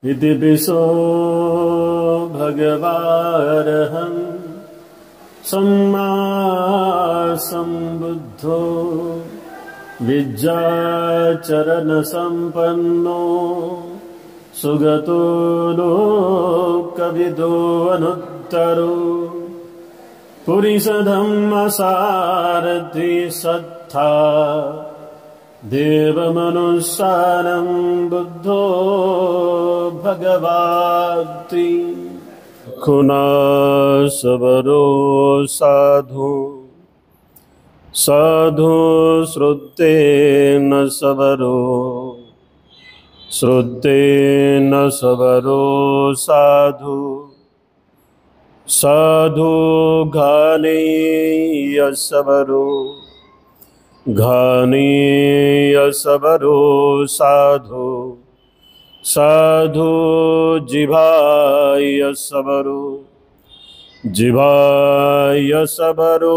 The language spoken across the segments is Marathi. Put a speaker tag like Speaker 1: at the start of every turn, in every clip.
Speaker 1: इति पिसो भगवारहं सम्मा सम्बुद्धो विद्याचरण संपन्नो सुगतो लोकविदो अनुत्तरो पुरीशधम्मसारथि सत्था देवमनुस्सारं बुद्धो भगवाति खुनासवरो साधु साधु श्रुतेन सवरो श्रुतेन सवरो साधु साधु घानेय सवरो घानेय सवरो साधु साधु जिभाय सवरो जिभाय सवरो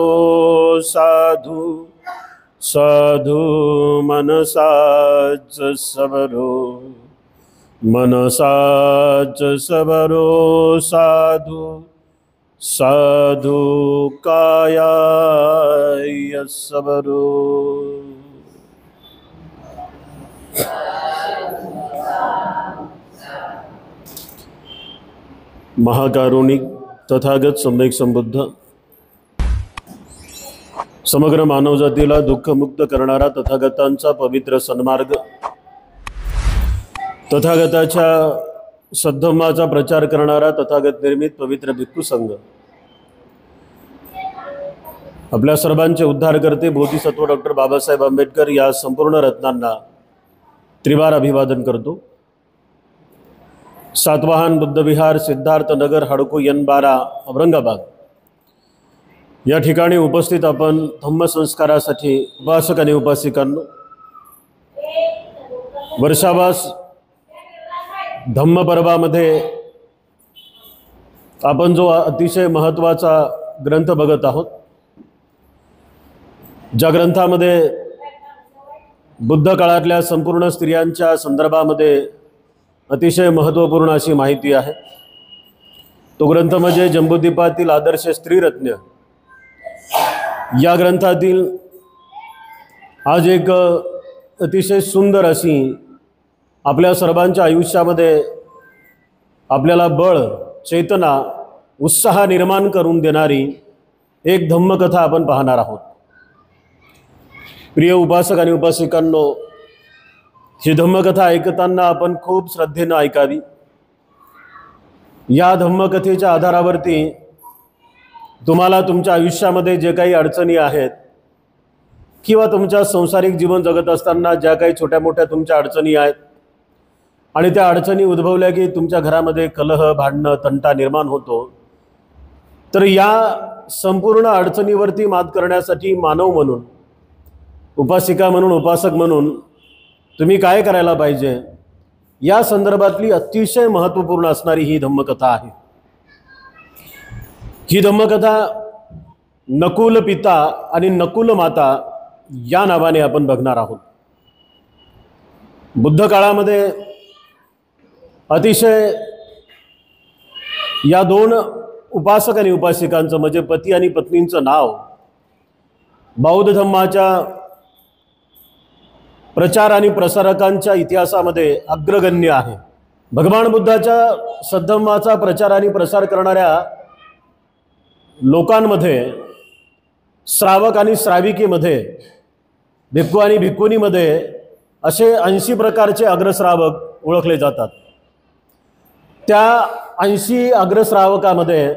Speaker 1: साधु साधु मनसाच सवरो मनसाच सवरो साधु साधु कायाय सवरो। महाकारुणिक तथागत सम्यक संबुद्ध समग्र मानवजातीला दुःखमुक्त करणारा तथागतांचा पवित्र सन्मार्ग, तथागताच्या सद्धम्माचा प्रचार करणारा तथागत निर्मित पवित्र भिक्खू संघ, आपल्या सर्वांचे उद्धार करते बोधिसत्व डॉक्टर बाबासाहेब आंबेडकर या संपूर्ण रत्नांना त्रिवार अभिवादन करतो। सातवाहन बुद्धविहार सिद्धार्थ नगर हडको N12 औरंगाबाद या ठिकाणी उपस्थित आपण धम्मसंस्कारासाठी उपासक आणि उपासिकांनो, वर्षावास धम्मपर्वामध्ये आपण जो अतिशय महत्त्वाचा ग्रंथ बघत आहोत, ज्या ग्रंथामध्ये बुद्ध काळातल्या संपूर्ण स्त्रियांच्या संदर्भामध्ये अतिशय महत्त्वपूर्ण अशी माहिती आहे। तो ग्रंथ म्हणजे जम्बूद्वीपातील आदर्श स्त्रीरत्न या ग्रंथातील आज एक अतिशय सुंदर अशी आपल्या सर्वांच्या आयुष्यामध्ये आपल्याला बळ, चेतना, उत्साह निर्माण करून देणारी एक धम्मकथा आपण पाहणार आहोत। प्रिय उपासक आणि उपासिकांनो, ही धम्मकथा ऐकताना आपण खूप श्रद्धेने ऐकावी। या धम्मकथेच्या आधारावरती तुम्हाला तुमच्या आयुष्यामध्ये जे काही अडचणी आहेत किंवा तुमच्या संसारिक जीवन जगत असताना ज्या काही छोट्या मोठ्या तुमच्या अडचणी आहेत आणि त्या अडचणी उद्भवल्या की तुमच्या घरामध्ये कलह, भांडणं, तंटा निर्माण होतो, तर या संपूर्ण अडचणीवरती मात करण्यासाठी मानव म्हणून, उपासिका म्हणून, उपासक म्हणून तुम्ही काय करायला पाहिजे या संदर्भातली अतिशय महत्त्वपूर्ण असणारी ही धम्मकथा आहे। ही धम्मकथा नकुल पिता आणि नकुल माता या नावाने आपण बघणार आहोत। बुद्ध काळामध्ये अतिशय या दोन उपासक आणि उपासिकांचं म्हणजे पती आणि पत्नींचं नाव बौद्ध धम्माच्या प्रचार आणि प्रसारकांच्या इतिहासामध्ये अग्रगण्य आहे। भगवान बुद्धाच्या सद्धम्माचा प्रचार आणि प्रसार करणाऱ्या लोकांमध्ये, श्रावक आणि श्राविकेमध्ये, भिक्खू आणि भिक्खुनीमध्ये असे 80 प्रकारचे अग्रश्रावक ओळखले जातात। त्या 80 अग्रश्रावकामध्ये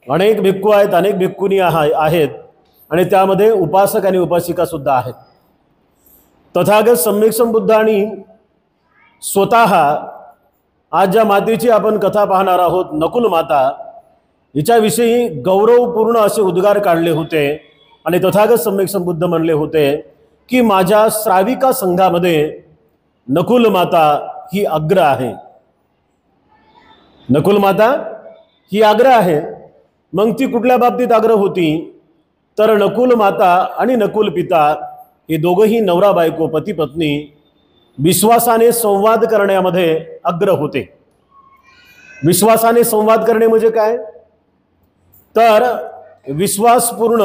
Speaker 1: अनेक भिक्खू आहेत, अनेक भिक्खुनी आहेत आणि त्यामध्ये उपासक आणि उपासिका सुद्धा आहेत। तथागत सम्यक संबुद्धांनी स्वतः आज ज्या मातेची आपण कथा पाहणार आहोत, नकुल माता, हिच्याविषयी गौरवपूर्ण असे उद्गार काढले होते आणि तथागत सम्यक संबुद्ध म्हणले होते की माझ्या श्राविका संघामध्ये नकुल माता ही अग्र आहे। नकुल माता ही अग्र आहे। मग ती कुठल्या बाबतीत अग्र होती तर नकुल माता आणि नकुल पिता हे दोघंही नवरा बायको, पती पत्नी विश्वासाने संवाद करण्यामध्ये अग्र होते। विश्वासाने संवाद करणे म्हणजे काय? तर विश्वासपूर्ण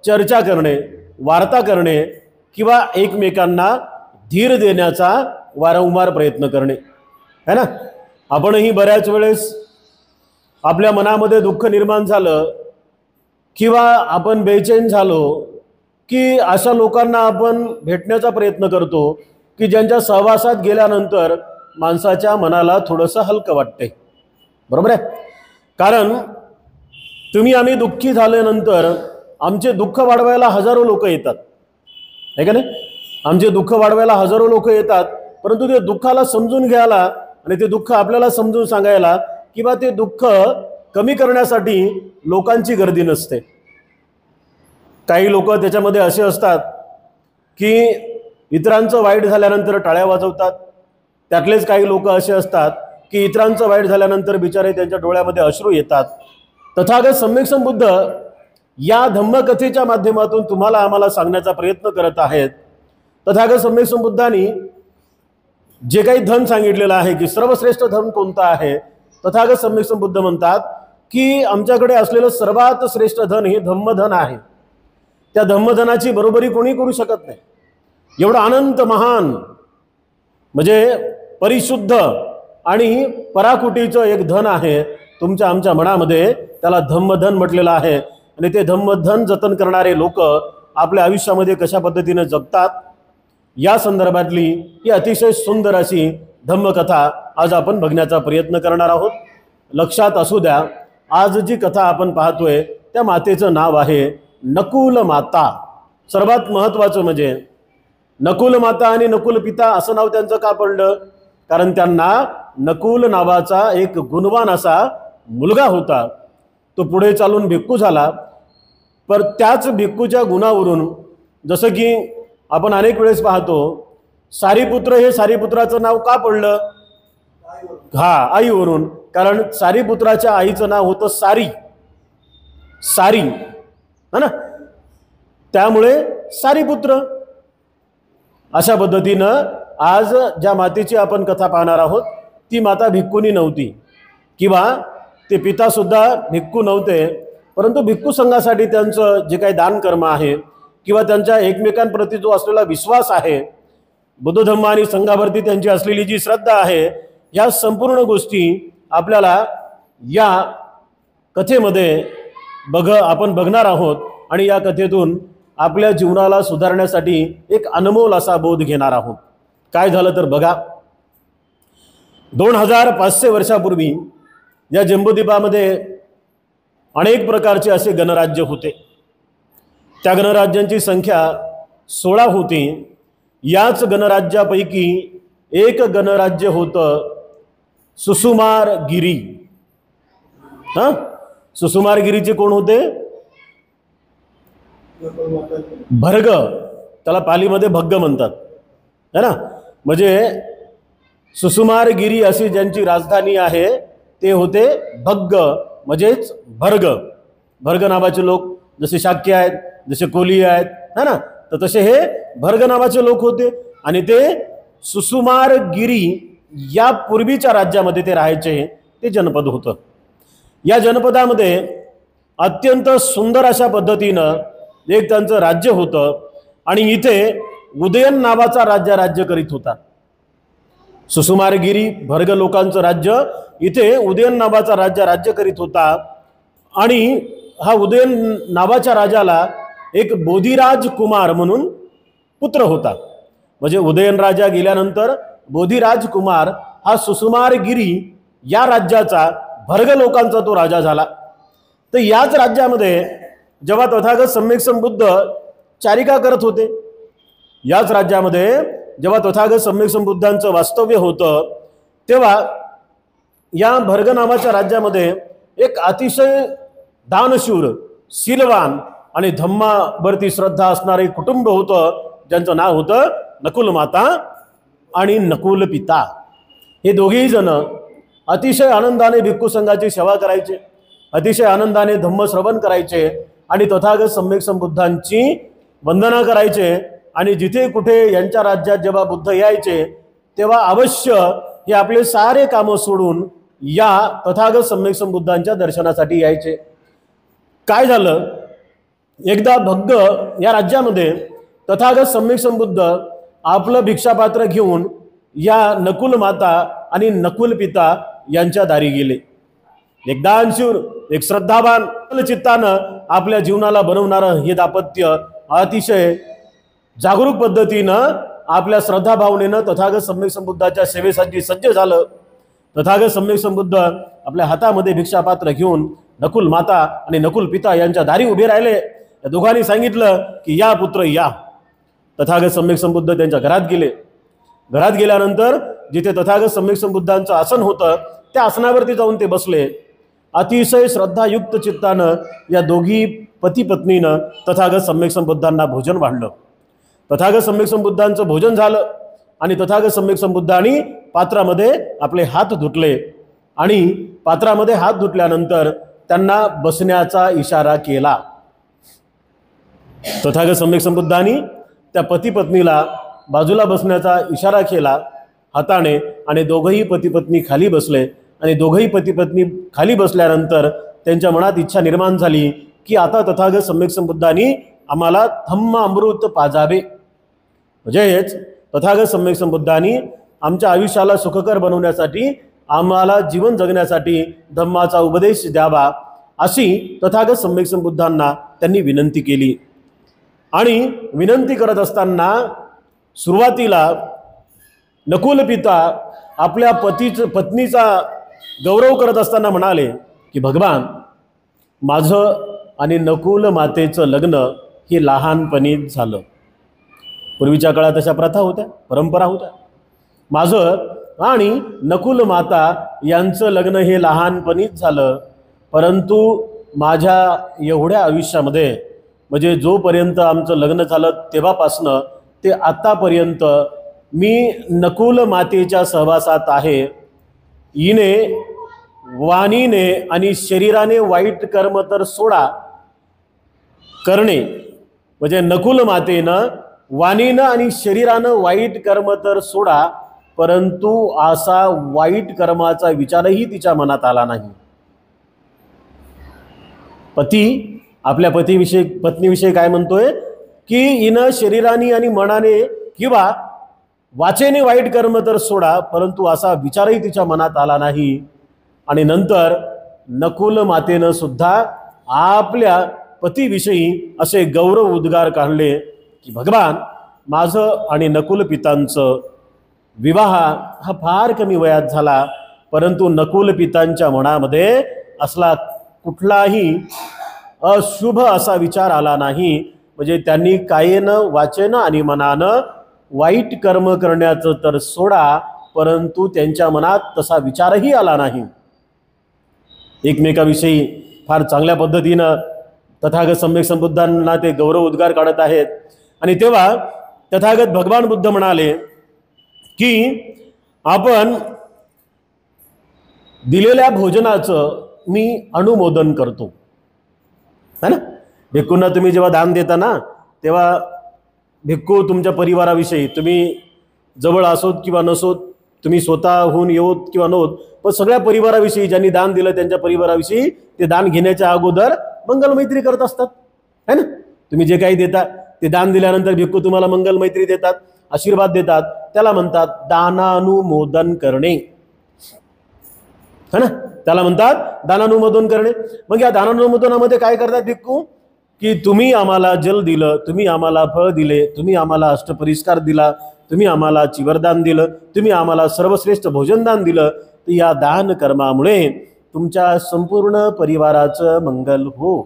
Speaker 1: चर्चा करणे, वार्ता करणे किंवा एकमेकांना धीर देण्याचा वारंवार प्रयत्न करणे, है ना. आपणही बऱ्याच वेळेस आपल्या मनामध्ये दुःख निर्माण झालं किंवा आपण बेचैन झालो की अशा लोकांना आपण भेटण्याचा प्रयत्न करतो की ज्यांच्या सहवासात गेल्यानंतर माणसाच्या मनाला थोडंसं हलकं वाटते, बरोबर आहे. कारण तुम्ही आम्ही दुःखी झाल्यानंतर आमचे दुःख वाढवायला हजारो लोक येतात, आहे का नाही. आमचे दुःख वाढवायला हजारो लोक येतात, परंतु ते दुःखाला समजून घ्यायला आणि ते दुःख आपल्याला समजून सांगायला किंवा ते दुःख कमी करण्यासाठी लोकांची गर्दी नसते. काही लोक त्याच्यामध्ये असे असतात की इतरांचं वाईट झाल्यानंतर टाळ्या वाजवतात. त्यातलेच काही लोक असे असतात की इतरांचं वाईट झाल्यानंतर बिचारे त्यांच्या डोळ्यामध्ये अश्रू येतात. तथागत सम्यक संबुद्ध या धम्मकथेच्या माध्यमातून तुम्हाला आम्हाला सांगण्याचा प्रयत्न करत आहेत. तथागत सम्यक संबुद्धांनी जे काही धन सांगितलेलं आहे की सर्वश्रेष्ठ धन कोणतं आहे, तथागत सम्यक संबुद्ध म्हणतात की आमच्याकडे असलेलं सर्वात श्रेष्ठ धन हे धम्मधन आहे. त्या धम्मधनाची बरोबरी कोणी करू शकत नाही. एवढं अनंत महान म्हणजे परिशुद्ध आणि पराकुटीचं एक धन आहे तुमच्या आमच्या मनामध्ये, त्याला धम्मधन म्हटलेलं आहे. आणि ते धम्मधन जतन करणारे लोक आपल्या आयुष्यामध्ये कशा पद्धतीने जगतात या संदर्भातली ही अतिशय सुंदर अशी धम्मकथा आज आपण बघण्याचा प्रयत्न करणार आहोत. लक्षात असू द्या, आज जी कथा आपण पाहतोय त्या मातेचं नाव आहे नकुल माता. सर्वात महत्त्वाचं म्हणजे नकुल माता आणि नकुल पिता असं नाव त्यांचं का पडलं? कारण त्यांना नकुल नावाचा एक गुणवान असा मुलगा होता. तो पुढे चालून भिक्खू झाला. पर त्याच भिक्खूच्या गुणावरून जसं की आपण अनेक वेळेस पाहतो सारीपुत्र हे सारीपुत्राचं नाव का पडलं? आईवरून. कारण सारीपुत्राच्या आईचं नाव होतं सारी, सारी है ना, त्यामुळे सारीपुत्र. अशा पद्धतीनं आज ज्या मातेची आपण कथा पाहणार आहोत ती माता भिक्खुनी नव्हती किंवा ते पितासुद्धा भिक्खू नव्हते, परंतु भिक्खू संघासाठी त्यांचं जे काही दानकर्म आहे किंवा त्यांच्या एकमेकांप्रती जो असलेला विश्वास आहे, बुद्ध धम्म आणि संघावरती त्यांची असलेली जी श्रद्धा आहे, या संपूर्ण गोष्टी आपल्याला या कथेमध्ये आपण बघणार आहोत. आणि या कथेतून आपल्या जीवनाला सुधारण्यासाठी एक अनमोल असा बोध घेणार आहोत. काय झालं तर बघा, 2500 वर्षापूर्वी या जम्बूद्वीपामध्ये अनेक प्रकारचे असे गणराज्य होते. त्या गणराज्यांची संख्या 16 होती. याच गणराज्यापैकी एक गणराज्य होतं सुसुमारगिरी. सुसुमारगिरीचे कोण होते? भर्ग. त्याला पालीमध्ये भग्ग म्हणतात, है ना. म्हणजे सुसुमारगिरी अशी ज्यांची राजधानी आहे ते होते भग्ग, म्हणजेच भर्ग. भर्ग नावाचे लोक जसे शाक्य आहेत, जसे कोली आहेत, है ना, तर तसे हे भर्ग नावाचे लोक होते. आणि ते सुसुमारगिरी या पूर्वीच्या राज्यामध्ये ते राहायचे. ते जनपद होतं. या जनपदामध्ये अत्यंत सुंदर अशा पद्धतीनं एक त्यांचं राज्य होतं. आणि इथे उदयन नावाचा राज्य करीत होता. सुसुमारगिरी भर्ग लोकांचं राज्य, इथे उदयन नावाचा राज्य करीत होता. आणि हा उदयन नावाच्या राजाला एक बोधिराज कुमार म्हणून पुत्र होता. म्हणजे उदयन राजा गेल्यानंतर बोधिराज कुमार हा सुसुमारगिरी या राज्याचा, भर्ग लोकांचा तो राजा झाला. तर याच राज्यामध्ये जेव्हा तथागत सम्यक संबुद्ध चारिका करत होते, याच राज्यामध्ये जेव्हा तथागत सम्यक संबुद्धांचं वास्तव्य होतं, तेव्हा या भर्ग नावाच्या राज्यामध्ये एक अतिशय दानशूर, शीलवान आणि धम्मावरती श्रद्धा असणारे कुटुंब होतं, ज्यांचं नाव होतं नकुल माता आणि नकुल पिता. हे दोघेही जण अतिशय आनंदाने भिक्खू संघाची सेवा करायचे, अतिशय आनंदाने धम्मश्रवण करायचे आणि तथागत सम्यक संबुद्धांची वंदना करायचे. आणि जिथे कुठे यांच्या राज्यात जेव्हा बुद्ध यायचे तेव्हा अवश्य हे आपले सारे कामं सोडून या तथागत सम्यक संबुद्धांच्या दर्शनासाठी यायचे। काय झालं, एकदा भग्ग या राज्यामध्ये तथागत सम्यक संबुद्ध आपलं भिक्षापात्र घेऊन या नकुल माता आणि नकुल पिता यांच्या दारी गेले। एक दानशूर, एक श्रद्धावान चित्तानं आपल्या जीवनाला बनवणारं हे दाम्पत्य अतिशय जागरूक पद्धतीनं आपल्या श्रद्धा भावनेनं तथागत सम्यक संबुद्धाच्या सेवेसाठी सज्ज झालं। तथागत सम्यक संबुद्ध आपल्या हातामध्ये भिक्षापात्र घेऊन नकुल माता आणि नकुल पिता यांच्या दारी उभे राहिले। या दोघांनी सांगितलं की या पुत्र या। तथागत सम्यक संबुद्ध त्यांच्या घरात गेले। घरात गेल्यानंतर जिथे तथागत सम्यक संबुद्धांचं आसन होतं त्या आसनावरती जाऊन ते बसले। अतिशय श्रद्धायुक्त चित्तानं या दोघी पती पत्नीनं तथागत सम्यक संबुद्धांना भोजन वाढलं। तथागत सम्यक संबुद्धांचं भोजन झालं आणि तथागत सम्यक संबुद्धांनी पात्रामध्ये आपले हात धुतले आणि पात्रामध्ये हात धुतल्यानंतर त्यांना बसण्याचा इशारा केला। तथागत सम्यक संबुद्धांनी त्या पती पत्नीला बाजूला बसण्याचा इशारा केला हाताने आणि दोघंही पती पत्नी खाली बसले। आणि दोघंही पती पत्नी खाली बसल्यानंतर त्यांच्या मनात इच्छा निर्माण झाली की आता तथागत सम्यक संबुद्धांनी आम्हाला धम्म अमृत पाजावे, म्हणजेच तथागत सम्यक संबुद्धांनी आमच्या आयुष्याला सुखकर बनवण्यासाठी, आम्हाला जीवन जगण्यासाठी धम्माचा उपदेश द्यावा अशी तथागत सम्यक संबुद्धांना त्यांनी विनंती केली। आणि विनंती करत असताना सुरुवातीला नकुल पिता आपल्या पत्नीचा गौरव करत असताना म्हणाले की भगवान, माझं आणि नकुल मातेचं लग्न हे लहानपणीच झालं। पूर्वीच्या काळात अशा प्रथा होत्या, परंपरा होत्या। माझं आणि नकुल माता यांचं लग्न हे लहानपणीच झालं, परंतु माझ्या एवढ्या आयुष्यामध्ये म्हणजे जोपर्यंत आमचं लग्न झालं तेव्हापासनं ते आतापर्यंत मी नकुल मातेच्या सहवासात आहे। हिने वाणीने आणि शरीराने वाईट कर्म तर सोडा करणे, म्हणजे नकुल मातेनं वाणीनं आणि शरीरानं वाईट कर्म तर सोडा, परंतु असा वाईट कर्माचा विचारही तिच्या मनात आला नाही। पती आपल्या पत्नीविषयी काय म्हणतोय की हिनं शरीराने आणि मनाने किंवा वाचेने वाईट कर्म तर सोडा, परंतु असा विचारही तिच्या मनात आला नाही। आणि नंतर नकुल मातेनं सुद्धा आपल्या पतीविषयी असे गौरव उद्गार काढले की भगवान, माझं आणि नकुल पितांचं विवाह हा फार कमी वयात झाला, परंतु नकुल पितांच्या मनामध्ये असला कुठलाही अशुभ असा विचार आला नाही। म्हणजे त्यांनी कायेनं वाचेनं आणि मनानं वाईट कर्म करण्याचं तर सोडा, परंतु त्यांच्या मनात तसा विचारही आला नाही। एकमेकाविषयी फार चांगल्या पद्धतीनं तथागत सम्यक संबुद्धांना ते गौरव उद्गार काढत आहेत। आणि तेव्हा तथागत भगवान बुद्ध म्हणाले की आपण दिलेल्या भोजनाचं मी अनुमोदन करतो, है ना। भिक्खूंना तुम्ही जेव्हा दान देता ना तेव्हा भिक्खू तुमच्या परिवाराविषयी, तुम्ही जवळ असोत किंवा नसोत, तुम्ही स्वतःहून येवोत किंवा नव्हत, पण सगळ्या परिवाराविषयी ज्यांनी दान दिलं त्यांच्या परिवाराविषयी ते दान घेण्याच्या अगोदर मंगलमैत्री करत असतात, है ना। तुम्ही जे काही देता ते दान दिल्यानंतर भिक्खू तुम्हाला मंगलमैत्री देतात, आशीर्वाद देतात, त्याला म्हणतात दानानुमोदन करणे, है ना। त्याला म्हणतात दानानुमोदन करणे। मग या दानानुमोदनामध्ये काय करतात भिक्खू की तुम्ही आम्हाला जल दिलं, तुम्ही आम्हाला फळ दिले, तुम्ही आम्हाला अष्टपरिष्कार दिला, तुम्ही आम्हाला चिवरदान दिलं, तुम्ही आम्हाला सर्वश्रेष्ठ भोजनदान दिलं, तर या दान कर्मामुळे तुमच्या संपूर्ण परिवाराचं मंगल हो।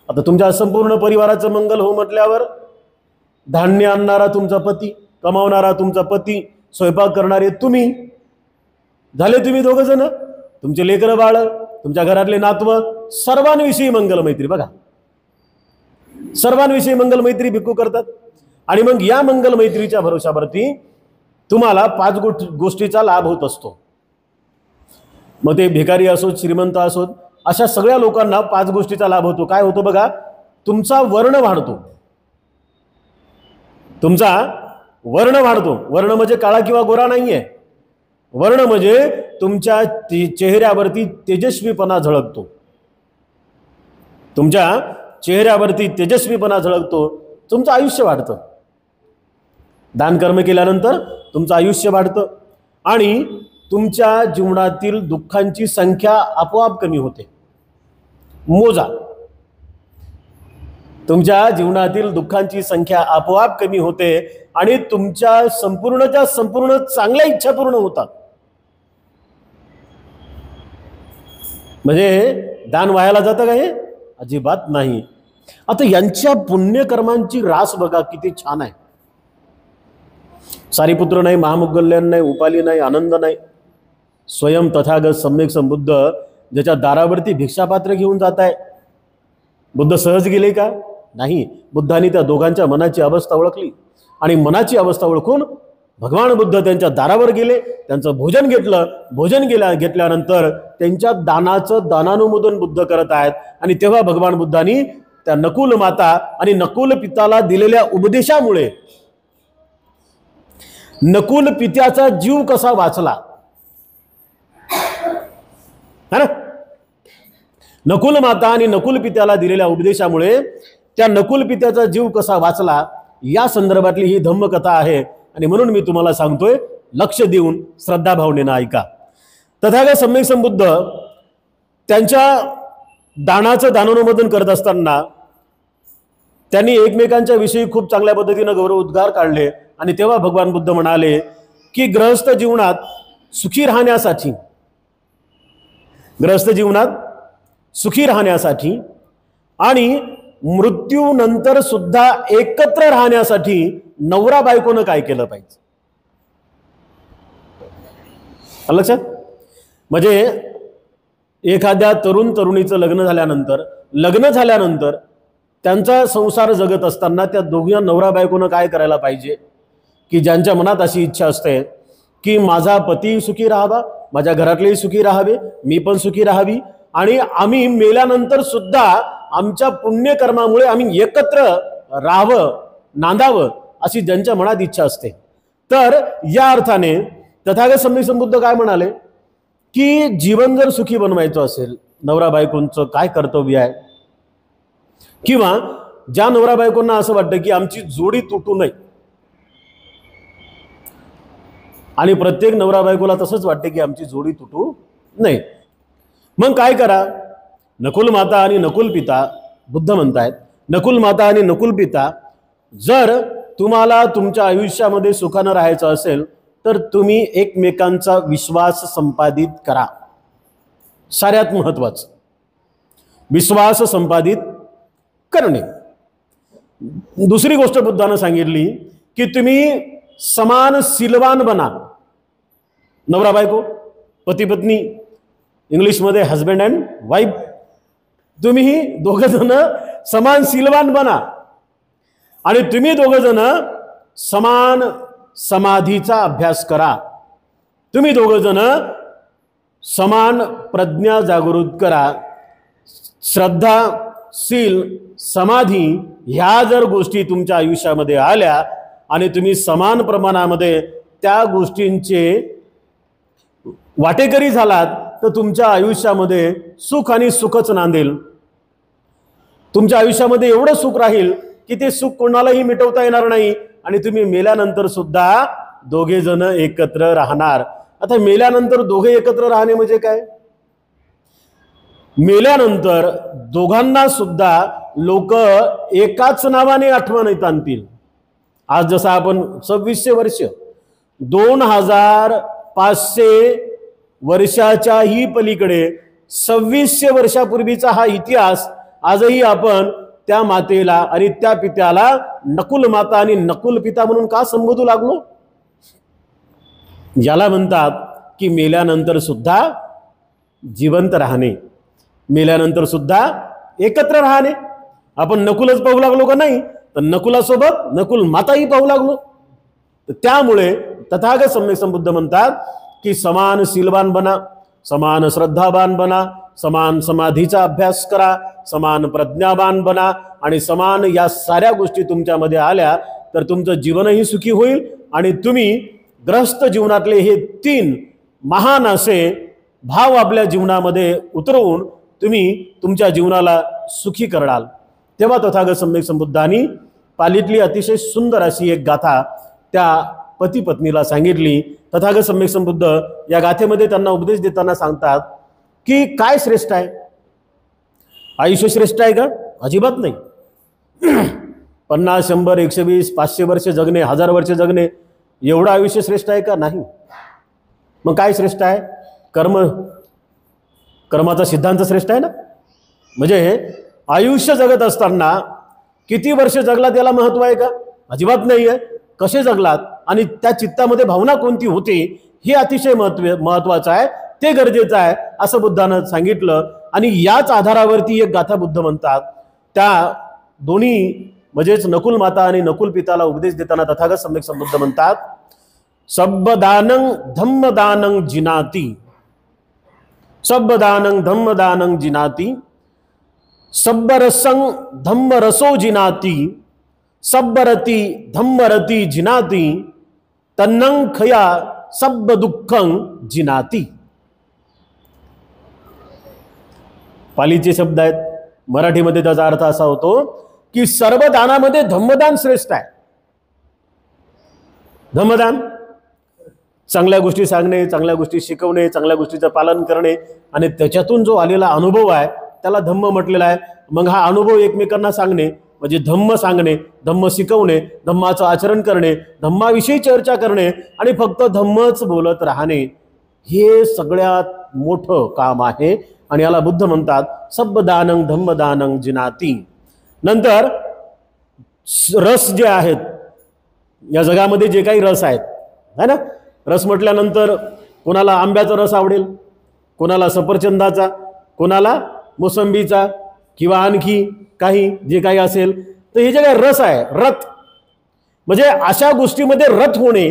Speaker 1: आता तुमच्या संपूर्ण परिवाराचं मंगल हो म्हटल्यावर धान्य आणणारा तुमचा पती, कमावणारा तुमचा पती, स्वयंपाक करणारे तुम्ही झाले, तुम्ही दोघं जण, तुमचे लेकरं बाळ, तुमच्या घरातले नातवं, सर्वांविषयी मंगलमैत्री, बघा सर्वांविषयी मंगलमैत्री भिक्खू करतात। आणि मग या मंगलमैत्रीच्या भरोशावरती तुम्हाला 5 गोष्टीचा लाभ होत असतो। मग ते भिकारी असोत, श्रीमंत असोत, अशा सगळ्या लोकांना 5 गोष्टीचा लाभ होतो। काय होतो बघा, तुमचा वर्ण वाढतो, तुमचा वर्ण वाढतो। वर्ण म्हणजे काळा किंवा गोरा नाहीये, वर्ण म्हणजे तुमच्या चेहऱ्यावरती तेजस्वीपणा झळकतो, तुमच्या चेहऱ्यावरती तेजस्वीपणा झळकतो, तुमचं आयुष्य वाढतं. दान कर्म केल्यानंतर तुमचं आयुष्य वाढतं आणि तुमच्या जीवनातील दुःखांची संख्या आपोआप कमी होते. मोजा, तुमच्या जीवनातील दुःखांची संख्या आपोआप कमी होते आणि तुमच्या संपूर्णच्या संपूर्ण चांगल्या इच्छा पूर्ण होतात. म्हणजे दान वायाला जातं का? हे अजिबात नाही. आता यांच्या पुण्यकर्मांची रास बघा किती छान आहे. सारीपुत्र नाही, महामोगल्यान नाही, उपाली नाही, आनंद नाही. स्वयं तथागत सम्यक संबुद्ध ज्याच्या दारावरती भिक्षापात्र घेऊन जात आहे, बुद्ध सहज गेले का? नाही. बुद्धांनी त्या दोघांच्या मनाची अवस्था ओळखली आणि मनाची अवस्था ओळखून भगवान बुद्ध त्यांच्या दारावर गेले, त्यांचं भोजन घेतलं. भोजन घेतल्यानंतर त्यांच्या दानाचं दानानुमोदन बुद्ध करत आहेत आणि तेव्हा भगवान बुद्धांनी त्या नकुल माता आणि नकुल पिताला दिलेल्या उपदेशामुळे नकुल पित्याचा जीव कसा वाचला, नकुल माता आणि नकुल पित्याला दिलेल्या उपदेशामुळे त्या नकुल पित्याचा जीव कसा वाचला या संदर्भातली ही धम्मकथा आहे. आणि म्हणून मी तुम्हाला सांगतोय, लक्ष देऊन श्रद्धा भावनेनं ऐका. तथागत सम्यक संबुद्ध त्यांच्या दानाचं दानोन्मोदन करत असताना त्यांनी एकमेकांच्या विषयी खूप चांगल्या पद्धतीनं गौरव उद्गार काढले आणि तेव्हा भगवान बुद्ध म्हणाले की गृहस्थ जीवनात सुखी राहण्यासाठी, गृहस्थ जीवनात सुखी राहण्यासाठी आणि मृत्यूनंतर सुद्धा एकत्र राहण्यासाठी नवरा बायकोनं काय केलं पाहिजे? लक्षात? म्हणजे एखाद्या तरुण तरुणीचं लग्न झाल्यानंतर त्यांचा संसार जगत असताना त्या दोघी नवरा बायकोनं काय करायला पाहिजे की ज्यांच्या मनात अशी इच्छा असते की माझा पती सुखी राहावा, माझ्या घरातलेही सुखी राहावे, मी पण सुखी राहावी आणि आम्ही मेल्यानंतर सुद्धा आमच्या पुण्यकर्मामुळे आम्ही एकत्र राहावं, नांदावं, अशी ज्यांच्या मनात इच्छा असते. तर या अर्थाने तथागत सम्यक संबुद्ध काय म्हणाले की जीवन जर सुखी बनवायचं असेल, नवरा बायकोंचं काय कर्तव्य आहे, किंवा ज्या नवरा बायकोंना असं वाटतं की आमची जोडी तुटू नये आणि प्रत्येक नवरा बायकोला तसंच वाटते की आमची जोडी तुटू नये, मग काय करा? नकुल माता आणि नकुल पिता, बुद्ध म्हणतायत, नकुल माता आणि नकुल पिता, जर तुम्हाला तुमच्या आयुष्यामध्ये सुखानं राहायचं असेल तर तुम्ही एकमेकांचा विश्वास संपादित करा. साऱ्यात महत्वाचं विश्वास संपादित करणे. दुसरी गोष्ट बुद्धानं सांगितली की तुम्ही समान शीलवान बना. नवरा बायको, पती पत्नी, इंग्लिशमध्ये हजबंड अँड वाईफ, तुम्ही दोघ जण समान शीलवान बना आणि तुम्ही दोघ जण समान समाधीचा अभ्यास करा. तुम्ही दोघ जण समान प्रज्ञा जागृत करा. श्रद्धा, शील, समाधी ह्या जर गोष्टी तुमच्या आयुष्यामध्ये आल्या आणि तुम्ही समान प्रमाणामध्ये त्या गोष्टींचे वाटेकरी झालात तर तुमच्या आयुष्यामध्ये सुख आणि सुखच नांदेल. तुमच्या आयुष्यामध्ये एवढं सुख राहील की ते सुख कोणालाही मिटवता येणार नाही आणि तुम्ही मेल्यानंतर सुद्धा दोघे जण एकत्र राहणार. आता मेल्यानंतर दोघे एकत्र राहणे म्हणजे काय? मेल्यानंतर दोघांना सुद्धा लोक एकाच नावाने आठवणीत आणतील. आज जसं आपण 2600 वर्ष, 2500 वर्षाच्याही पलीकडे 2600 वर्षापूर्वीचा हा इतिहास आजही आपण त्या मातेला आणि त्या पित्याला नकुल माता आणि नकुल पिता म्हणून का संबोधू लागलो? याला म्हणतात की मेल्यानंतर सुद्धा जिवंत राहणे, मेल्यानंतर सुद्धा एकत्र राहणे. आपण नकुलच पाहू लागलो का? नाही, तर नकुलासोबत नकुल माताही पाहू लागलो. तर त्यामुळे तथागत सम्यक संबुद्ध म्हणतात की समान शीलवान बना, समान श्रद्धावान बना, समान समाधीचा अभ्यास करा, समान प्रज्ञावान बना आणि समान या साऱ्या गोष्टी तुमच्यामध्ये आल्या तर तुमचं जीवनही सुखी होईल आणि तुम्ही ग्रस्त जीवनातले हे 3 महान असे भाव आपल्या जीवनामध्ये उतरवून तुम्ही तुमच्या जीवनाला सुखी कराल। तेव्हा तथागत सम्यक संबुद्धांनी पालीतली अतिशय सुंदर अशी एक गाथा त्या पती पत्नीला सांगितली। तथागत सम्यक संबुद्ध या गाथेमध्ये त्यांना उपदेश देताना सांगतात की काय श्रेष्ठ आहे? आयुष्य श्रेष्ठ आहे का? अजिबात नाही। 50, 100, 120, 500 वर्ष जगणे, 1000 वर्ष जगणे एवढं आयुष्य श्रेष्ठ आहे का? नाही। मग काय श्रेष्ठ आहे? कर्माचा सिद्धांत श्रेष्ठ आहे ना। म्हणजे आयुष्य जगत असताना किती वर्ष जगला त्याला महत्व आहे का? अजिबात नाही आहे। कसे जगलात आणि त्या चित्तामध्ये भावना कोणती होती हे अतिशय महत्वाचं आहे, ते गरजेचं आहे असं बुद्धानं सांगितलं। आणि याच आधारावरती एक गाथा बुद्ध म्हणतात। त्या दोन्ही म्हणजेच नकुल माता आणि नकुल पिताला उपदेश देताना तथागत सम्यक संबुद्ध म्हणतात, सब्बदानं धम्मदानं जिनाती, सब्बदानं धम्मदानं जिनाती, सब्बरसं धम्मरसो जिनाती, सब्बरती धम्मरती जिनाती, तन्नं खया सब्ब दुःखं जिनाती। पालीचे शब्द आहेत, मराठीमध्ये त्याचा अर्थ असा होतो की सर्व दानामध्ये धम्मदान श्रेष्ठ आहे। धम्मदान चांगल्या गोष्टी सांगणे, चांगल्या गोष्टी शिकवणे, चांगल्या गोष्टीचं पालन करणे आणि त्याच्यातून जो आलेला अनुभव आहे त्याला धम्म म्हटलेला आहे। मग हा अनुभव एकमेकांना सांगणे म्हणजे धम्म सांगणे, धम्म शिकवणे, धम्माचं आचरण करणे, धम्माविषयी चर्चा करणे आणि फक्त धम्मच बोलत राहणे, हे सगळ्यात मोठं काम आहे। आणि याला बुद्ध म्हणतात सब्बदानं धम्मदानं जिनाती। नंतर रस जे आहेत या जगामध्ये, जे काही रस आहेत है ना, रस म्हटल्यानंतर कोणाला आंब्याचा रस आवडेल, कोणाला सफरचंदाचा, कोणाला मोसंबीचा किंवा आणखी काही जे काही असेल, तर हे जे काही रस आहे, रत म्हणजे अशा गोष्टीमध्ये रत होणे,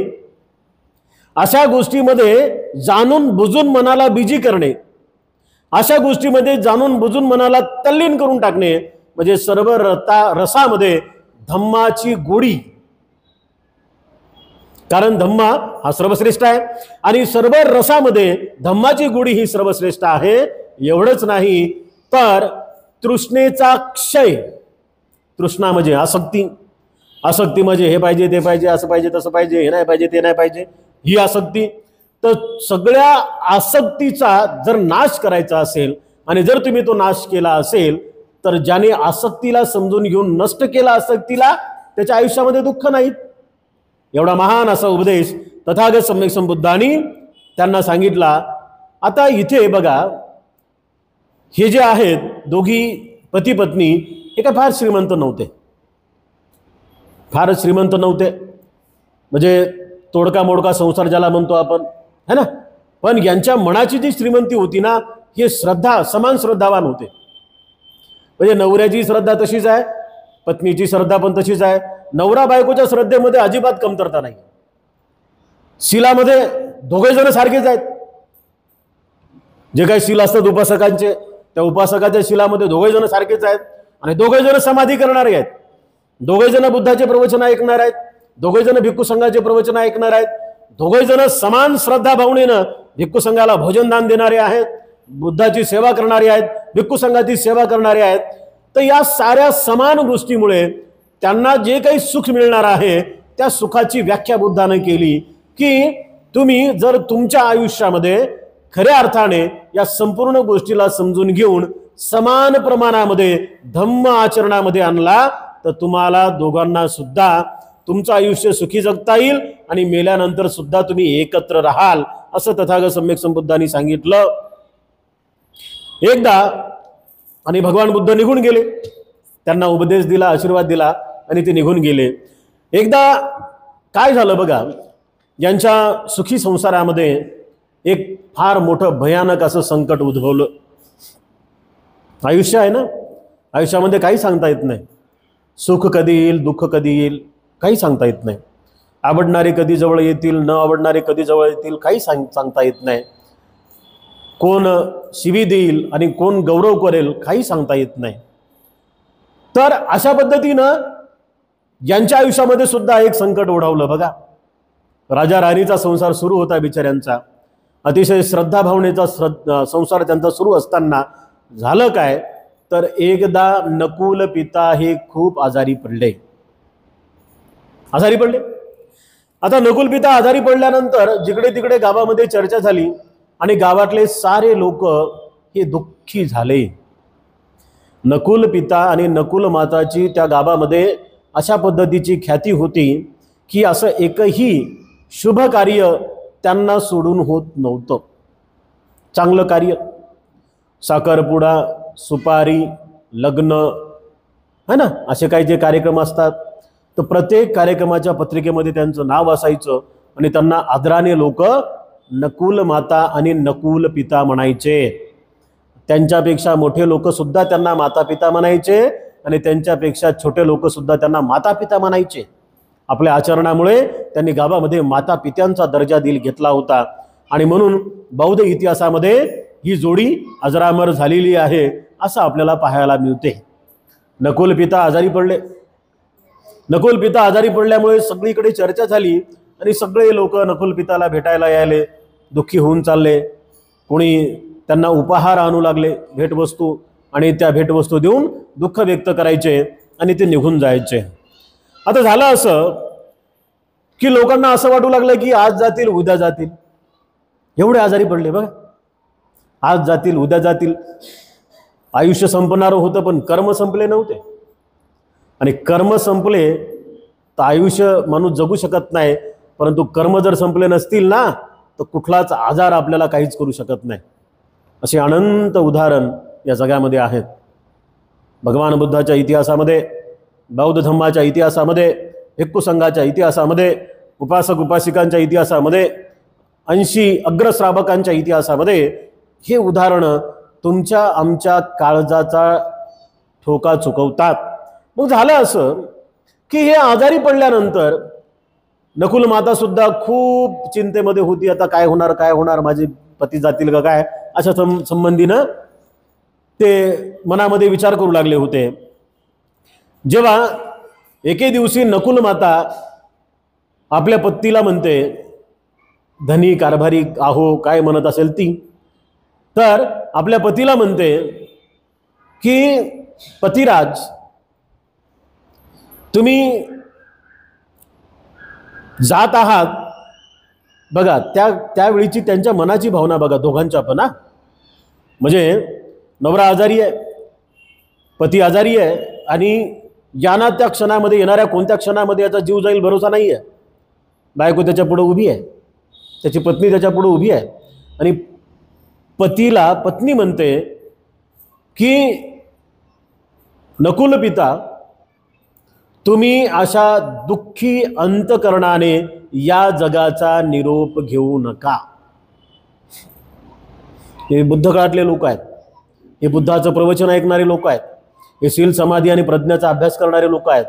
Speaker 1: अशा गोष्टीमध्ये जाणून बुजून मनाला बिजी करणे, अशा गोष्टीमध्ये जाणून बुजून मनाला तल्लीन करून टाकणे, म्हणजे सर्व रसामध्ये धम्माची गोडी, कारण धम्मा हा सर्वश्रेष्ठ आहे आणि सर्व रसामध्ये धम्माची गोडी ही सर्वश्रेष्ठ आहे। एवढंच नाही तर तृष्णेचा क्षय, तृष्णा म्हणजे आसक्ती, आसक्ती म्हणजे हे पाहिजे ते पाहिजे, असं पाहिजे तसं पाहिजे, हे नाही पाहिजे ते नाही पाहिजे, ही आसक्ती। तर सगळ्या आसक्तीचा जर नाश करायचा असेल आणि जर तुम्ही तो नाश केला असेल तर ज्याने आसक्तीला समजून घेऊन नष्ट केला आसक्तीला, त्याच्या आयुष्यामध्ये दुःख नाहीत। एवढा महान असा उपदेश तथागत सम्यक संबुद्धांनी त्यांना सांगितला। आता इथे बघा, हे जे आहेत दोघी पती पत्नी, हे काय फार श्रीमंत नव्हते, फारच श्रीमंत नव्हते, म्हणजे तोडका मोडका संसार ज्याला म्हणतो आपण है ना, पण यांच्या मनाची जी श्रीमंती होती ना, हे श्रद्धा, समान श्रद्धावान होते। म्हणजे नवऱ्याची श्रद्धा तशीच आहे, पत्नीची श्रद्धा पण तशीच आहे। नवरा बायकोच्या श्रद्धेमध्ये अजिबात कमतरता नाही। शिलामध्ये दोघे जण सारखेच आहेत, जे काही शिल असतात उपासकांचे, त्या उपासकाच्या शिलामध्ये दोघे जण सारखेच आहेत आणि दोघे जण समाधी करणारे आहेत, दोघे जण बुद्धाचे प्रवचन ऐकणार आहेत, दोघे जण भिक्खू संघाचे प्रवचन ऐकणार आहेत, दोघे जण समान श्रद्धा भावनेनं भिक्खू संघाला भोजन दान देणारे आहेत, बुद्धाची सेवा करणारे आहेत, भिक्खू संघाची सेवा करणारे आहेत। तर या साऱ्या समान गोष्टीमुळे त्यांना जे काही सुख मिळणार आहे त्या सुखाची व्याख्या बुद्धाने केली की तुम्ही जर तुमच्या आयुष्यामध्ये खऱ्या अर्थाने या संपूर्ण गोष्टीला समजून घेऊन समान प्रमाणामध्ये धम्म आचरणामध्ये आणला तर तुम्हाला दोघांना सुद्धा तुमचं आयुष्य सुखी जगता येईल आणि मेल्यानंतर सुद्धा तुम्ही एकत्र राहाल, असं तथागत सम्यक संबुद्धांनी सांगितलं। एकदा आणि भगवान बुद्ध निघून गेले, त्यांना उपदेश दिला, आशीर्वाद दिला आणि ते निघून गेले। एकदा काय झालं बघा, यांच्या सुखी संसारामध्ये एक फार मोठं भयानक असं संकट उद्भवलं। आयुष्य आहे ना, आयुष्यामध्ये काही सांगता येत नाही, सुख कधी येईल, दुःख कधी येईल, काही सांगता येत नाही। आवडणारे कधी जवळ येतील, न आवडणारे कधी जवळ येतील, काही सांगता येत नाही। कोण शिवी देईल आणि कोण गौरव करेल, काही सांगता येत नाही। तर अशा पद्धतीनं यांच्या आयुष्यामध्ये सुद्धा एक संकट ओढावलं बघा। राजा राणीचा संसार सुरू होता बिचाऱ्यांचा अतिशय श्रद्धा भावनेचा संसार त्यांचा सुरू असताना झालं काय, तर एकदा नकुल पिता हे खूप आजारी पडले. आता नकुल पिता आजारी पडल्यानंतर जिकडे तिकडे गावामध्ये चर्चा झाली आणि गावातले सारे लोक हे दुःखी झाले. नकुल पिता आणि नकुल माताची त्या गावामध्ये अशा पद्धतीची ख्याती होती की असं एकही शुभ कार्य त्यांना सोडून होत नव्हतं. चांगलं कार्य, साखरपुडा, सुपारी, लग्न, है ना, असे काही जे कार्यक्रम असतात, तर प्रत्येक कार्यक्रमाच्या पत्रिकेमध्ये त्यांचं नाव असायचं आणि त्यांना आदराने लोक नकुल माता आणि नकुल पिता म्हणायचे. त्यांच्यापेक्षा मोठे लोक सुद्धा त्यांना माता पिता म्हणायचे आणि त्यांच्यापेक्षा छोटे लोक सुद्धा त्यांना माता पिता म्हणायचे. आपल्या आचरणामुळे त्यांनी गावामध्ये माता पित्यांचा दर्जा घेतला होता आणि म्हणून बौद्ध इतिहासामध्ये ही जोडी अजरामर झालेली आहे असं आपल्याला पाहायला मिळते. नकुल पिता आजारी पडले. नकुल पिता आजारी पडल्यामुळे सगळीकडे चर्चा झाली आणि सगळे लोक नकुल पिताला भेटायला यायले, दुःखी होऊन चालले. कोणी त्यांना उपहार आणू लागले, भेटवस्तू, आणि त्या भेटवस्तू देऊन दुःख व्यक्त करायचे आणि ते निघून जायचे. आता झालं असं की लोकांना असं वाटू लागलं की आज जातील उद्या जातील. एवढे आजारी पडले बघा, आज जातील उद्या जातील. आयुष्य संपणार होतं पण कर्म संपले नव्हते, आणि कर्म संपले तर आयुष्य माणूस जगू शकत नाही, परंतु कर्म जर संपले नसतील ना तर कुठलाच आजार आपल्याला काहीच करू शकत नाही. असे अनंत उदाहरण या जगामध्ये आहेत. भगवान बुद्धाच्या इतिहासामध्ये, बौद्ध धम्माच्या इतिहासामध्ये, भिक्खू संघाच्या इतिहासामध्ये, उपासक उपासिकांच्या इतिहासामध्ये, 80 अग्रश्रावकांच्या इतिहासामध्ये हे उदाहरणं तुमच्या आमच्या काळजाचा ठोका चुकवतात. मग झालं असं की हे आजारी पडल्यानंतर नकुल माता सुद्धा खूप चिंतेमध्ये होती. आता काय होणार, काय होणार, माझे पती जातील का काय, अशा संबंधीनं ते मनामध्ये विचार करू लागले होते. जेव्हा एके दिवशी नकुल माता आपल्या पतीला म्हणते, धनी कारभारी आहो काय म्हणत असेल ती, तर आपल्या पतीला म्हणते की पतिराज, तुम्ही जात आहात. बघा त्यावेळीची त्यांच्या मनाची भावना बघा दोघांच्या पण. म्हणजे नवरा आजारी आहे, पती आजारी आहे, आणि याना त्या क्षणामध्ये, येणाऱ्या कोणत्या क्षणामध्ये याचा जीव जाईल भरोसा नाही आहे. बायको त्याच्या पुढे उभी आहे, त्याची पत्नी त्याच्या पुढे उभी आहे, आणि पतीला पत्नी म्हणते की नकुल पिता, तुम्ही अशा दुःखी अंतकरणाने या जगाचा निरोप घेऊ नका. हे बुद्ध काळातले लोक आहेत, हे बुद्धाचं प्रवचन ऐकणारे लोक आहेत, हे शील समाधी आणि प्रज्ञाचा अभ्यास करणारे लोक आहेत.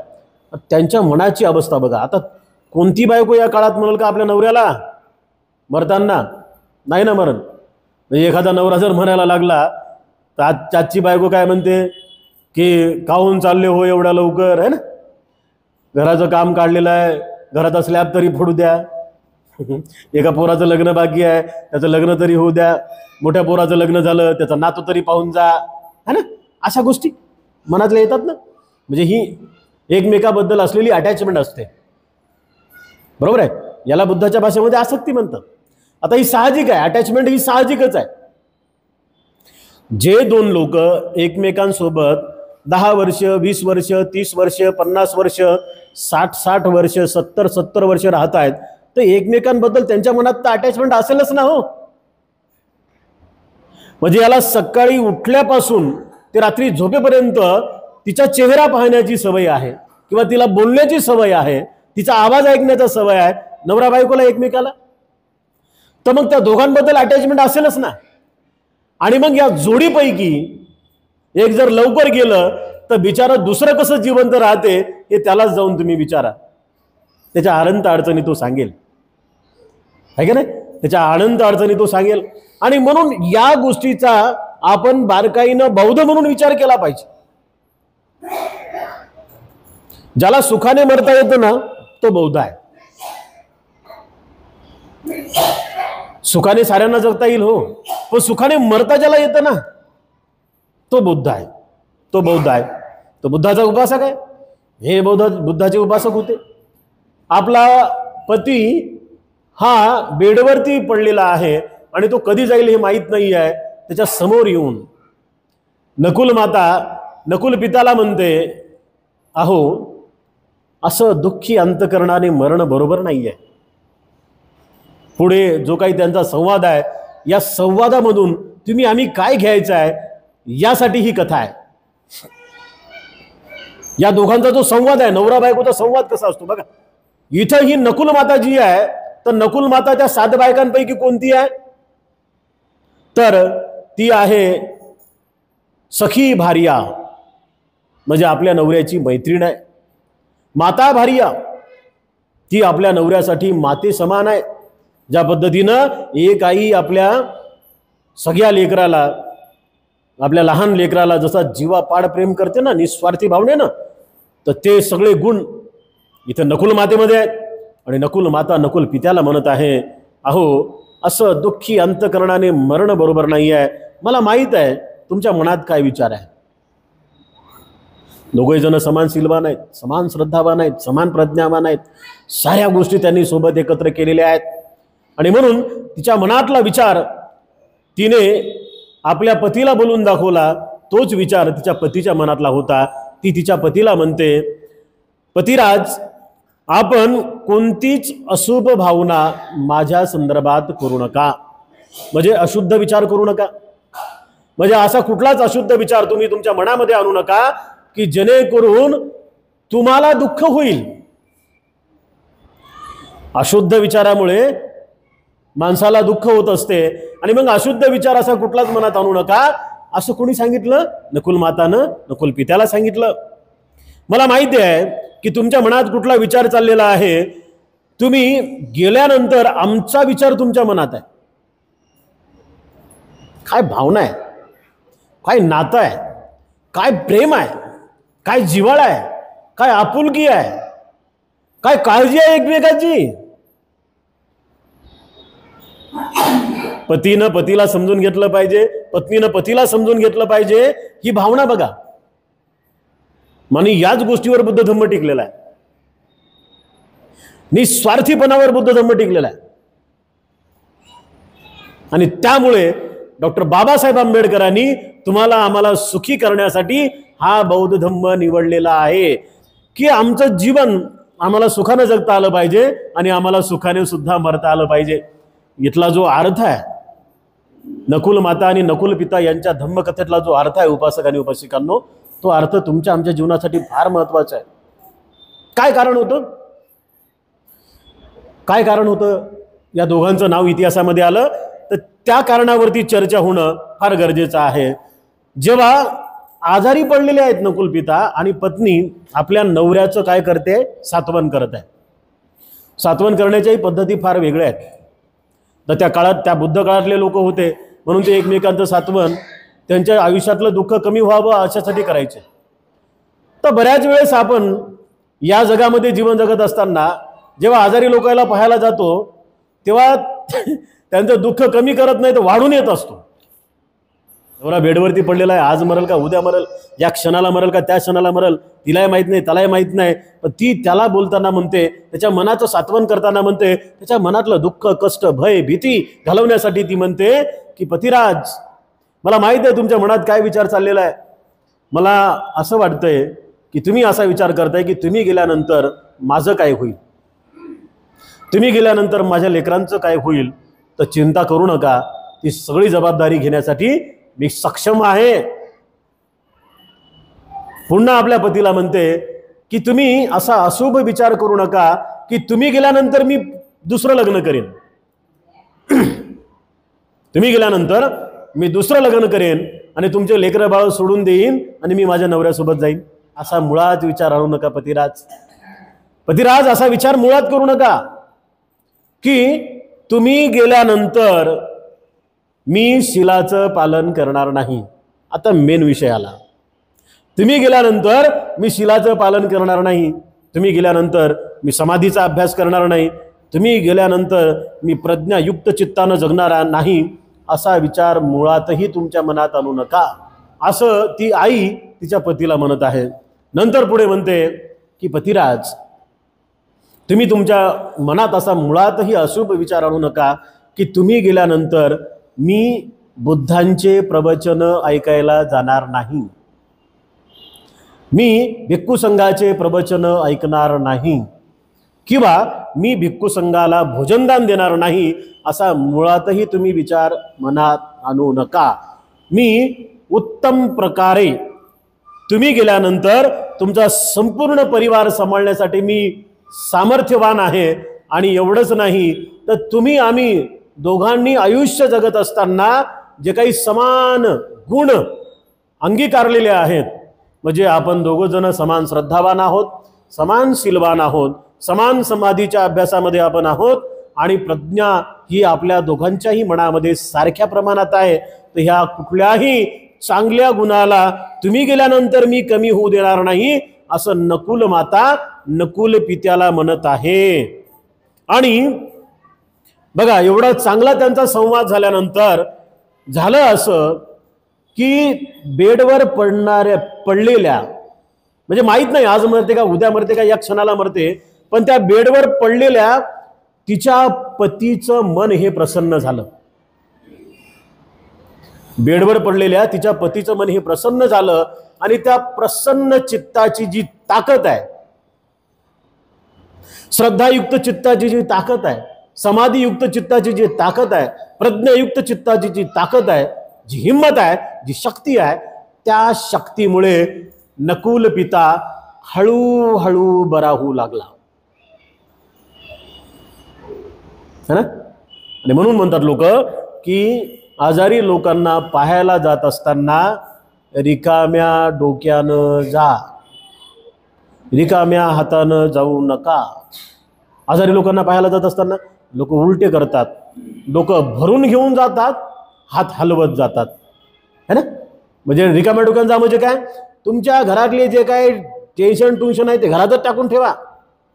Speaker 1: त्यांच्या मनाची अवस्था बघा. आता कोणती बायको या काळात म्हणाल का आपल्या नवऱ्याला मरताना, नाही ना मरण. म्हणजे एखादा नवरा जर म्हणायला लागला तर त्याची बायको काय म्हणते की काहून चालले हो एवढ्या लवकर, है ना, घराचं काम काढलेलं आहे, घराचा स्लॅब तरी फोडू द्या, एका पोराचं लग्न बाकी आहे त्याचं लग्न तरी होऊ द्या, मोठ्या पोराचं लग्न झालं त्याचा नातू तरी पाहून जा, है ना. अशा गोष्टी मनातल्या येतात ना. म्हणजे ही एकमेकाबद्दल असलेली अटॅचमेंट असते, बरोबर आहे. याला बुद्धाच्या भाषेमध्ये आसक्ती म्हणतात. आता ही साहजिक आहे, अटॅचमेंट ही साहजिकच आहे. जे दोन लोक एकमेकांसोबत 10 वर्ष, 20 वर्ष, 30 वर्ष, 50 वर्ष, 60 वर्ष, 70 वर्ष राहत आहेत, तर एकमेकांबद्दल त्यांच्या मनात तर अटॅचमेंट असेलच ना हो. म्हणजे याला सकाळी उठल्यापासून ते रात्री झोपेपर्यंत तिचा चेहरा पाहण्याची सवय आहे, किंवा तिला बोलण्याची सवय आहे, तिचा आवाज ऐकण्याचा सवय आहे नवरा बायकोला एकमेकाला. तर मग त्या दोघांबद्दल अटॅचमेंट असेलच ना. आणि मग या जोडीपैकी एक जर लवकर गेलं तर बिचारा दुसरं कसं जिवंत राहते हे त्यालाच जाऊन तुम्ही विचारा. त्याच्या अनंत अडचणी तो सांगेल, आहे का नाही. त्याच्या अनंत अडचणी तो सांगेल. आणि म्हणून या गोष्टीचा आपण बारकाईनं बौद्ध म्हणून विचार केला पाहिजे. ज्याला सुखाने मरता येतं ना तो बौद्ध आहे. सुखाने साऱ्यांना जगता येईल हो, पण सुखाने मरता ज्याला येतं ना तो बुद्ध आहे, तो बौद्ध आहे, तो बुद्धाचा उपासक आहे. हे बुद्धाचे उपासक होते. आपला पती हा बेडवरती पडलेला आहे आणि तो कधी जाईल हे माहीत नाही आहे. त्याच्या समोर येऊन नकुल माता नकुल पिताला म्हणते, अहो असं दुःखी अंतकरणाने मरण बरोबर नाही आहे. पुढे जो काही त्यांचा संवाद आहे, या संवादामधून तुम्ही आम्ही काय घ्यायचं आहे यासाठी ही कथा आहे. या दोघांचा जो संवाद आहे, नवरा बायकोचा संवाद कसा असतो बघा. इथं ही नकुल माता जी आहे, तर नकुल माता त्या 7 बायकांपैकी कोणती आहे, तर ती आहे सखी भार्या, म्हणजे आपल्या नवऱ्याची मैत्रीण आहे. माता भार्या ती आपल्या नवऱ्यासाठी माते समान आहे. ज्या पद्धतीनं एक आई आपल्या सगळ्या लेकराला, आपल्या लहान लेकराला जसा जीवापाड प्रेम करते ना निस्वार्थी भावनेनं, तर ते सगळे गुण इथं नकुल मातेमध्ये आहेत. आणि नकुल माता नकुल पित्याला म्हणत आहे, अहो असं दुःखी अंतकरणाने मरण बरोबर नाही आहे. मला माहीत आहे तुमच्या मनात काय विचार आहे. दोघे जण समान शीलवान आहेत, समान श्रद्धावान आहेत, समान प्रज्ञावान आहेत. साऱ्या गोष्टी त्यांनी सोबत एकत्र केलेल्या आहेत. आणि म्हणून तिच्या मनातला विचार तिने आपल्या पतीला बोलून दाखवला. तोच विचार तिच्या पतीच्या मनातला होता. ती तिच्या पतीला म्हणते, पतिराज आपण कोणतीच अशुभ भावना माझ्या संदर्भात करू नका. म्हणजे अशुद्ध विचार करू नका, म्हणजे असा कुठलाच अशुद्ध विचार तुम्ही तुमच्या मनामध्ये आणू नका की जेणेकरून तुम्हाला दुःख होईल. अशुद्ध विचारामुळे माणसाला दुःख होत असते. आणि मग अशुद्ध विचार असा कुठलाच मनात आणू नका, असं कोणी सांगितलं? नकुल मातानं नकुल पित्याला सांगितलं. मला माहिती आहे की तुमच्या मनात कुठला विचार चाललेला आहे. तुम्ही गेल्यानंतर आमचा विचार तुमच्या मनात आहे. काय भावना आहे, काय नातं आहे, काय प्रेम आहे, काय जिव्हाळा आहे, काय आपुलकी आहे, काय काळजी आहे एकमेकाची. पतीनं पतीला समजून घेतलं पाहिजे, पत्नीनं पतीला समजून घेतलं पाहिजे. ही भावना बघा. आणि याच गोष्टीवर बुद्ध धम्म टिकलेला आहे. निस्वार्थीपणावर बुद्ध धम्म टिकलेला आहे. आणि त्यामुळे डॉक्टर बाबासाहेब आंबेडकरांनी तुम्हाला आम्हाला सुखी करण्यासाठी हा बौद्ध धम्म निवडलेला आहे की आमचं जीवन आम्हाला सुखाने जगता आलं पाहिजे आणि आम्हाला सुखाने सुद्धा मरता आलं पाहिजे. इथला जो अर्थ आहे, नकुल माता आणि नकुल पिता यांच्या धम्मकथेतला जो अर्थ आहे उपासक आणि उपासिकांनो, तो अर्थ तुमच्या आमच्या जीवनासाठी फार महत्वाचा आहे. काय कारण होतं? काय कारण होतं? या दोघांचं नाव इतिहासामध्ये आलं तर त्या कारणावरती चर्चा होणं फार गरजेचं आहे. जेव्हा आजारी पडलेले आहेत नकुल पिता आणि पत्नी आपल्या नवऱ्याचं काय करते? सात्वन करत आहे. सात्वन करण्याच्याही पद्धती फार वेगळ्या आहेत. तर त्या काळात, त्या बुद्ध काळातले लोक होते म्हणून ते एकमेकांचं सात्वन त्यांच्या आयुष्यातलं दुःख कमी व्हावं अशासाठी करायचे. तर बऱ्याच वेळेस आपण या जगामध्ये जीवन जगत असताना जेव्हा आजारी लोकांना पाहायला जातो तेव्हा त्यांचं दुःख कमी करत नाही तर वाढून येत असतो. नवरा बेडवरती पडलेला आहे, आज मरल का उद्या मरल, या क्षणाला मरल का त्या क्षणाला मरल, तिलाही माहीत नाही त्यालाही माहीत नाही. पण ती त्याला बोलताना म्हणते, त्याच्या मनाचं सात्वन करताना म्हणते, त्याच्या मनातलं दुःख कष्ट भय भीती घालवण्यासाठी ती म्हणते की पतिराज मला माहीत आहे तुमच्या मनात काय विचार चाललेला आहे. मला असं वाटतंय की तुम्ही असा विचार करताय की तुम्ही गेल्यानंतर माझं काय होईल, तुम्ही गेल्यानंतर माझ्या लेकरांचं काय होईल. तर चिंता करू नका, ती सगळी जबाबदारी घेण्यासाठी मी सक्षम आहे. पुन्हा आपल्या पतीला म्हणते की तुम्ही असा अशुभ विचार करू नका की तुम्ही गेल्यानंतर मी दुसरं लग्न करेन, तुम्ही गेल्यानंतर मी दुसरं लग्न करेन आणि तुमचे लेकरं बाळ सोडून देईन आणि मी माझ्या नवऱ्यासोबत जाईन. असा मुळात विचार आणू नका पतिराज. पतिराज असा विचार मुळात करू नका की तुम्ही गेल्यानंतर मी शीलाचं पालन करणार नाही. आता मेन विषय आला. तुम्ही गेल्यानंतर मी शीलाचं पालन करणार नाही, तुम्ही गेल्यानंतर मी समाधीचा अभ्यास करणार नाही, तुम्ही गेल्यानंतर मी प्रज्ञायुक्त चित्तानं जगणारा नाही असा विचार मुळातही तुमच्या मनात आणू नका, असं ती आई तिच्या पतीला म्हणत आहे. नंतर पुढे म्हणते की पतिराज, तुम्ही तुमच्या मनात असा मुळातही अशुभ विचार आणू नका की तुम्ही गेल्यानंतर मी बुद्धांचे प्रवचन ऐकायला जाणार नाही, मी भिक्खू संघाचे प्रवचन ऐकणार नाही किंवा मी भिक्खू संघाला भोजनदान देणार नाही असा मुळातही तुम्ही विचार मनात आणू नका. मी उत्तम प्रकारे तुम्ही गेल्यानंतर तुमचा संपूर्ण परिवार सांभाळण्यासाठी मी सामर्थ्यवान आहे. आणि एवढंच नाही तर तुम्ही आम्ही दोघांनी आयुष्य जगत असताना जे काही समान गुण अंगीकारलेले आहेत, म्हणजे आपण दोघं जण समान श्रद्धावान आहोत, समान शीलवान आहोत, समान समाधीच्या अभ्यासामध्ये आपण आहोत आणि प्रज्ञा ही आपल्या दोघांच्याही मनामध्ये सारख्या प्रमाणात आहे. तर ह्या कुठल्याही चांगल्या गुणाला तुम्ही गेल्यानंतर मी कमी होऊ देणार नाही असं नकुल माता नकुल पित्याला म्हणत आहे. आणि बघा, एवढा चांगला त्यांचा संवाद झाल्यानंतर झालं असं की बेडवर पडलेल्या, म्हणजे माहित नाही आज मरते का उद्या मरते का या क्षणाला मरते, पण त्या बेडवर पडलेल्या तिच्या पतीचं मन हे प्रसन्न झालं. बेडवर पडलेल्या तिच्या पतीचं मन हे प्रसन्न झालं आणि त्या प्रसन्न चित्ताची जी ताकद आहे, श्रद्धायुक्त चित्ताची जी ताकद आहे, समाधीयुक्त चित्ताची जी ताकद आहे, प्रज्ञायुक्त चित्ताची जी ताकद आहे, जी हिम्मत आहे, जी शक्ती आहे, त्या शक्तीमुळे नकुल पिता हळूहळू बरा होऊ लागला है ना. आणि म्हणून म्हणतात लोक की आजारी लोकांना पाहायला जात असताना रिकाम्या डोक्यानं जा, रिकाम्या हातानं जाऊ नका. आजारी लोकांना पाहायला जात असताना लोक उलटे करतात, डोकं भरून घेऊन जातात, हात हलवत जातात है ना. म्हणजे रिकाम्या डोक्यानं जा म्हणजे काय, तुमच्या घरातले जे काय टेन्शन टुन्शन आहे ते घरातच टाकून ठेवा.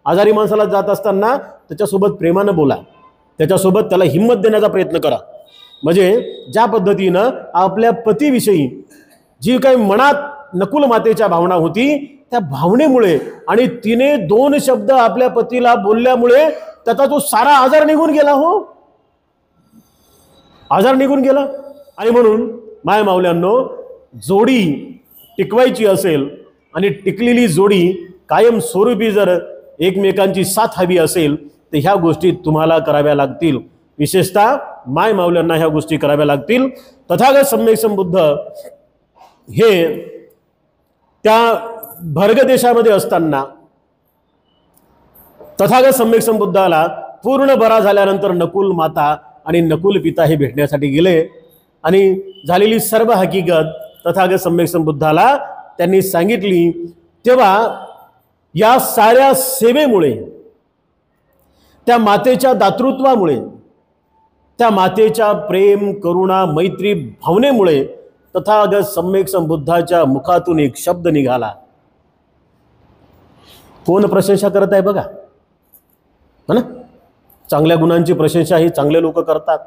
Speaker 1: आजारी माणसाला जात असताना त्याच्यासोबत प्रेमानं बोला, त्याच्यासोबत त्याला हिंमत देण्याचा प्रयत्न करा. म्हणजे ज्या पद्धतीनं आपल्या पतीविषयी जी काही मनात नकुल मातेच्या भावना होती त्या भावनेमुळे आणि तिने 2 शब्द आपल्या पतीला बोलल्यामुळे त्याचा तो सारा आजार निघून गेला. हो, आजार निघून गेला. आणि म्हणून माय माऊल्यांनो, जोडी टिकवायची असेल आणि टिकलेली जोडी कायम स्वरूपी जर एकमेकांची साथ हवी असेल तर ह्या गोष्टी तुम्हाला कराव्या लागतील. विशेषतः माय माऊल्यांना ह्या गोष्टी कराव्या लागतील. तथागत सम्यक संबुद्ध हे त्या भर्ग देशामध्ये असताना तथागत सम्यक संबुद्धाला पूर्ण बरा झाल्यानंतर नकुल माता आणि नकुल पिता हे भेटण्यासाठी गेले आणि झालेली सर्व हकीकत तथागत सम्यक संबुद्धाला त्यांनी सांगितली. तेव्हा या साऱ्या सेवेमुळे, त्या मातेच्या दातृत्वामुळे, त्या मातेच्या प्रेम करुणा मैत्री भावनेमुळे तथागत सम्यक संबुद्धाच्या मुखातून एक शब्द निघाला. कोण प्रशंसा करत आहे बघा, है ना. चांगल्या गुणांची प्रशंसा ही चांगले लोक करतात,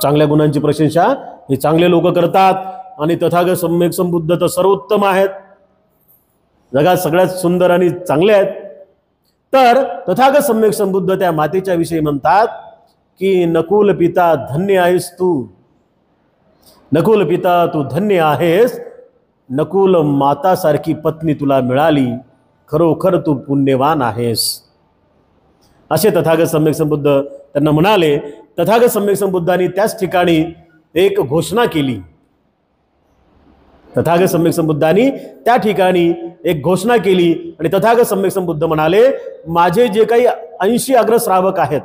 Speaker 1: चांगल्या गुणांची प्रशंसा ही चांगले लोक करतात. आणि तथागत सम्यक संबुद्ध तर सर्वोत्तम आहेत, जगात सगळ्यात सुंदर आणि चांगले आहेत. तर तथागत सम्यक संबुद्ध त्या मातेच्या विषयी म्हणतात की नकुल पिता धन्य आहेस तू, नकुल पिता तू धन्य आहेस, नकुल मातासारखी पत्नी तुला मिळाली, खरोखर तू पुण्यवान आहेस, असे तथागत सम्यक संबुद्ध त्यांना म्हणाले. तथागत सम्यक संबुद्धांनी त्याच ठिकाणी एक घोषणा केली. तथागत सम्यक संबुद्धांनी त्या ठिकाणी एक घोषणा केली आणि तथागत सम्यक संबुद्ध म्हणाले, माझे जे काही 80 अग्रश्रावक आहेत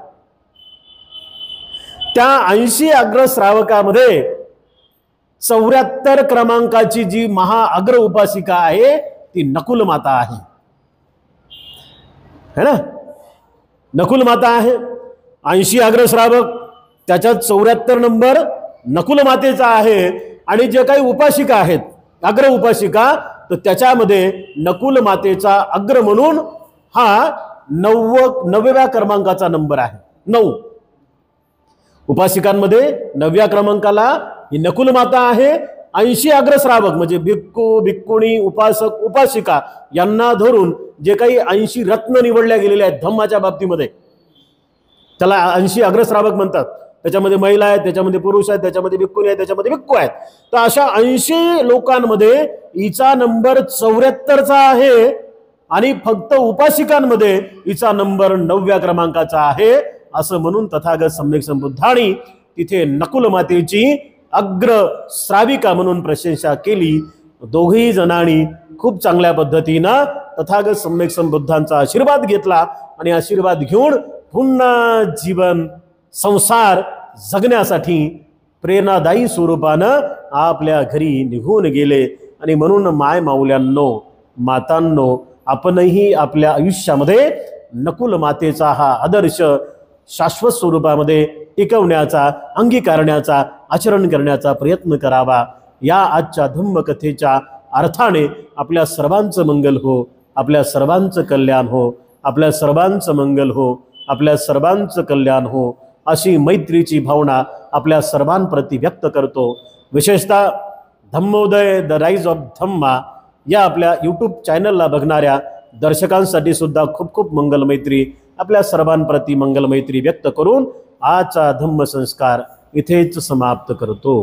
Speaker 1: त्या 80 अग्रश्रावकामध्ये 74 क्रमांकाची जी महाअग्र उपासिका आहे ती नकुल माता आहे, है ना. नकुल माता आहे. 80 अग्रश्रावक, त्याच्यात 74 नंबर नकुल मातेचा आहे. आणि जे काही उपासिका आहेत अग्र उपासिका, तर त्याच्यामध्ये नकुल मातेचा अग्र म्हणून हा 9व्या क्रमांकाचा नंबर आहे 9. उपासिकांमध्ये 9व्या क्रमांकाला ही नकुल माता आहे. 80 अग्रश्रावक म्हणजे भिक्खू भिक्खुणी उपासक उपासिका यांना धरून जे काही 80 रत्न निवडल्या गेलेले आहेत धम्माच्या बाबतीमध्ये त्याला 80 अग्रश्रावक म्हणतात. त्याच्यामध्ये महिला आहेत, त्याच्यामध्ये पुरुष आहेत, त्याच्यामध्ये भिक्खुणी आहेत, त्याच्यामध्ये भिक्खू आहेत. तर अशा 80 लोकांमध्ये हिचा नंबर 74चा आहे आणि फक्त उपासिकांमध्ये हिचा नंबर 9व्या क्रमांकाचा आहे. असं म्हणून तथागत सम्यक संबुद्धांनी तिथे नकुल मातेची अग्र श्राविका म्हणून प्रशंसा केली. दोघेही जणांनी खूप चांगल्या पद्धतीनं तथागत सम्यक संबुद्धांचा आशीर्वाद घेतला आणि आशीर्वाद घेऊन पुन्हा जीवन संसार जगण्यासाठी प्रेरणादायी स्वरूपानं आपल्या घरी निघून गेले. आणि म्हणून माय माऊल्यांनो मातांनो आपणही आपल्या आयुष्यामध्ये नकुल मातेचा हा आदर्श शाश्वत स्वरूपामध्ये टिकवण्याचा अंगीकारण्याचा आचरण करण्याचा प्रयत्न करावा. या आजच्या धम्मकथेच्या अर्थाने आपल्या सर्वांचं मंगल हो, आपल्या सर्वांचं कल्याण हो, आपल्या सर्वांचं मंगल हो, आपल्या सर्वांचं कल्याण हो अशी मैत्रीची भावना आपल्या सर्वांप्रती व्यक्त करतो. विशेषतः धम्मोदय द राईज ऑफ धम्मा या आपल्या यूट्यूब चॅनलला बघणाऱ्या दर्शकांसाठी सुद्धा खूप खूप मंगलमैत्री आपल्या सर्वांप्रती मंगलमैत्री व्यक्त करून आजचा धम्म संस्कार इथेच समाप्त करतो.